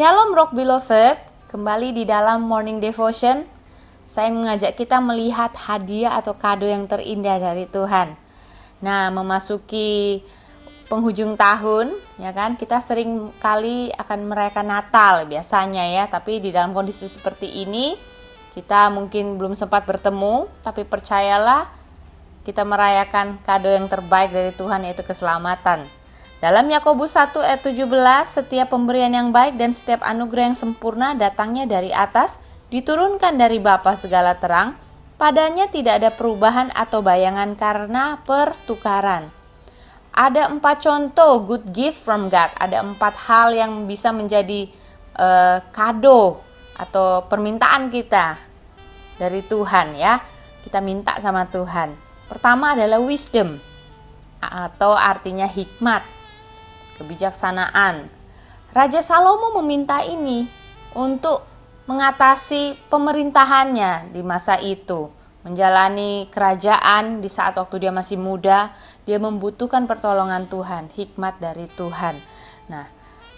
Shalom Rock Beloved, kembali di dalam Morning Devotion. Saya mengajak kita melihat hadiah atau kado yang terindah dari Tuhan. Nah, memasuki penghujung tahun, ya kan? Kita sering kali akan merayakan Natal biasanya ya, tapi di dalam kondisi seperti ini kita mungkin belum sempat bertemu, tapi percayalah kita merayakan kado yang terbaik dari Tuhan, yaitu keselamatan. Dalam Yakobus 1 ayat 17, setiap pemberian yang baik dan setiap anugerah yang sempurna datangnya dari atas, diturunkan dari Bapa segala terang, padanya tidak ada perubahan atau bayangan karena pertukaran. Ada 4 contoh good gift from God, ada 4 hal yang bisa menjadi kado atau permintaan kita dari Tuhan ya. Kita minta sama Tuhan. Pertama adalah wisdom, atau artinya hikmat, kebijaksanaan. Raja Salomo meminta ini untuk mengatasi pemerintahannya di masa itu, menjalani kerajaan di saat waktu dia masih muda. Dia membutuhkan pertolongan Tuhan, hikmat dari Tuhan. Nah,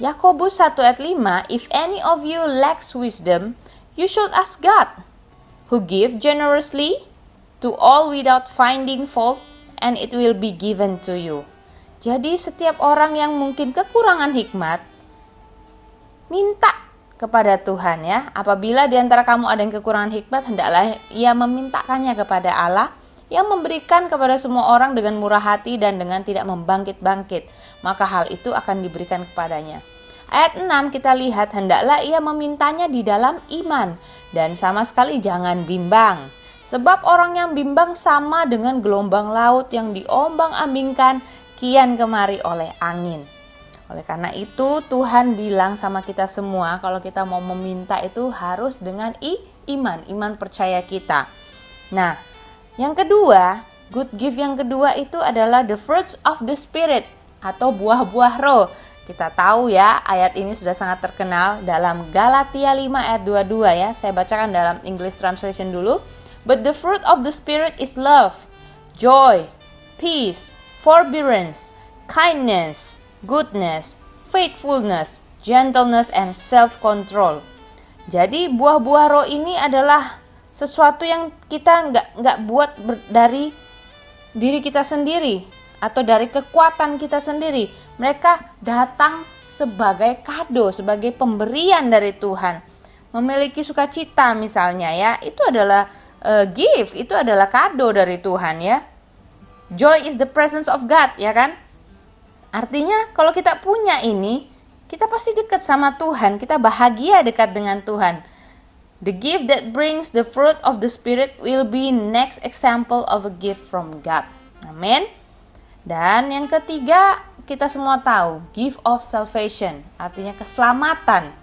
Yakobus 1 ayat 5, if any of you lacks wisdom, you should ask God, who give generously to all without finding fault, and it will be given to you. Jadi setiap orang yang mungkin kekurangan hikmat, minta kepada Tuhan ya. Apabila di antara kamu ada yang kekurangan hikmat, hendaklah ia memintakannya kepada Allah yang memberikan kepada semua orang dengan murah hati dan dengan tidak membangkit-bangkit. Maka hal itu akan diberikan kepadanya. Ayat 6 kita lihat, hendaklah ia memintanya di dalam iman dan sama sekali jangan bimbang. Sebab orang yang bimbang sama dengan gelombang laut yang diombang-ambingkan kian kemari oleh angin. Oleh karena itu Tuhan bilang sama kita semua, kalau kita mau meminta itu harus dengan iman percaya kita. Nah, yang kedua, good gift yang kedua itu adalah the fruits of the spirit atau buah-buah roh. Kita tahu ya, ayat ini sudah sangat terkenal dalam Galatia 5 ayat 22 ya. Saya bacakan dalam English translation dulu. But the fruit of the spirit is love, joy, peace, forbearance, kindness, goodness, faithfulness, gentleness, and self-control. Jadi buah-buah roh ini adalah sesuatu yang kita nggak buat dari diri kita sendiri atau dari kekuatan kita sendiri. Mereka datang sebagai kado, sebagai pemberian dari Tuhan. Memiliki sukacita misalnya ya, itu adalah gift, itu adalah kado dari Tuhan ya. Joy is the presence of God, ya kan? Artinya kalau kita punya ini, kita pasti dekat sama Tuhan, kita bahagia dekat dengan Tuhan. The gift that brings the fruit of the Spirit will be next example of a gift from God. Amin. Dan yang ketiga, kita semua tahu, gift of salvation, artinya keselamatan.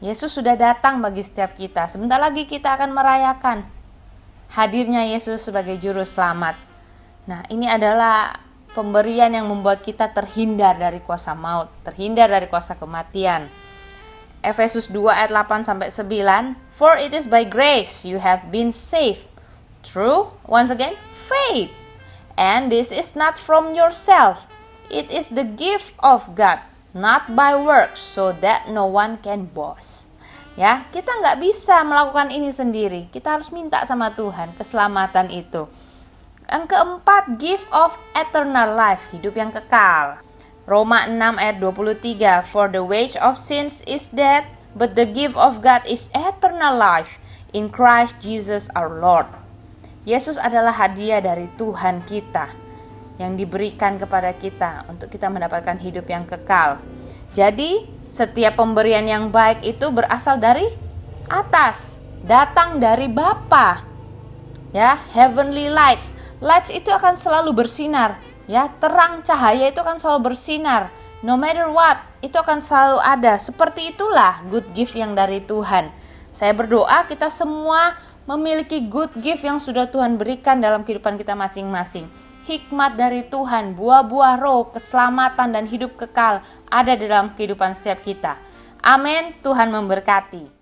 Yesus sudah datang bagi setiap kita. Sebentar lagi kita akan merayakan hadirnya Yesus sebagai juru selamat. Nah, ini adalah pemberian yang membuat kita terhindar dari kuasa maut, terhindar dari kuasa kematian. Efesus 2 ayat 8 sampai 9, for it is by grace you have been saved through, once again, faith. And this is not from yourself, it is the gift of God, not by works, so that no one can boast. Ya, kita nggak bisa melakukan ini sendiri. Kita harus minta sama Tuhan keselamatan itu. Yang keempat, gift of eternal life, hidup yang kekal. Roma 6 ayat 23, for the wage of sins is death, but the gift of God is eternal life in Christ Jesus our Lord. Yesus adalah hadiah dari Tuhan kita yang diberikan kepada kita untuk kita mendapatkan hidup yang kekal. Jadi, setiap pemberian yang baik itu berasal dari atas, datang dari Bapa. Ya, heavenly lights. Lights itu akan selalu bersinar, ya, terang cahaya itu akan selalu bersinar. No matter what, itu akan selalu ada. Seperti itulah good gift yang dari Tuhan. Saya berdoa kita semua memiliki good gift yang sudah Tuhan berikan dalam kehidupan kita masing-masing. Hikmat dari Tuhan, buah-buah roh, keselamatan dan hidup kekal ada di dalam kehidupan setiap kita. Amin. Tuhan memberkati.